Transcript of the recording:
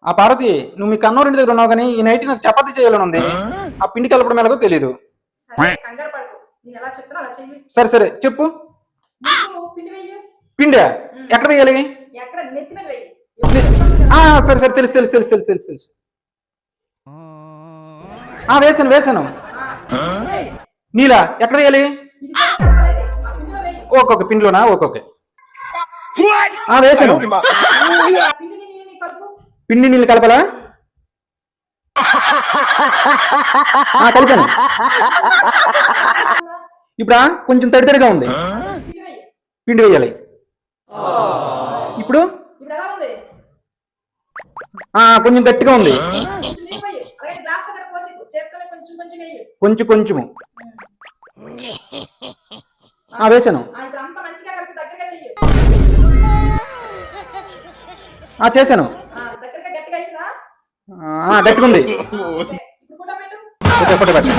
ఆ పార్వతి, నువ్వు మీ కన్నోరింటి దగ్గర ఉన్నావు కానీ ఈ నైట్ నాకు చపాతీ చేయాలని ఉంది. ఆ పిండి కలపడం ఎలాగో తెలియదు. సరే కంగారు పడకు, నేను ఎలా చెప్తానో అలా చెయ్యి. సరే సరే చెప్పు. ముందు పిండి వెయ్యి. పిండి ఎక్కడ వేయాలి? ఎక్కడ? నెత్తి మీద వెయ్యి. సరే సరే తెలుసు తెలుసు తెలుసు తెలుసు తెలుసు తెలుసు. వేసాను వేసాను. వెయ్యి. నీలా ఎక్కడ వేయాలి? ఇది కూడా చెప్పలేదు, ఆ పిండిలో వెయ్యి. ఒక్కొక్క పిండిలోనా? ఒక్కొక్క వేసాను. ఆ పిండిని నీళ్ళని కలుపు. పిండి నీళ్ళు కలపాలా? కలిపాను. ఇప్పుడు కొంచెం తడితడిగా ఉంది. పిండి వెయ్యి. పిండి వేయాలి. ఇప్పుడు ఇప్పుడు ఎలా ఉంది? కొంచెం గట్టిగా ఉంది. కొంచెం నీళ్ళు వెయ్యి. అలాగే గ్లాస్ దగ్గర పోసి చేత్తోనే కొంచెం కొంచెం వెయ్యి. కొంచెం కొంచెము వేసాను. ఇప్పుడు అంతా మంచిగా కలిపి దగ్గరగా చెయ్యి. చేశాను. దగ్గరగా గట్టిగా అయిందా? గట్టిగా ఉంది. ఇప్పుడు ఫోటో పెట్టు. ఫోటో పెట్టు.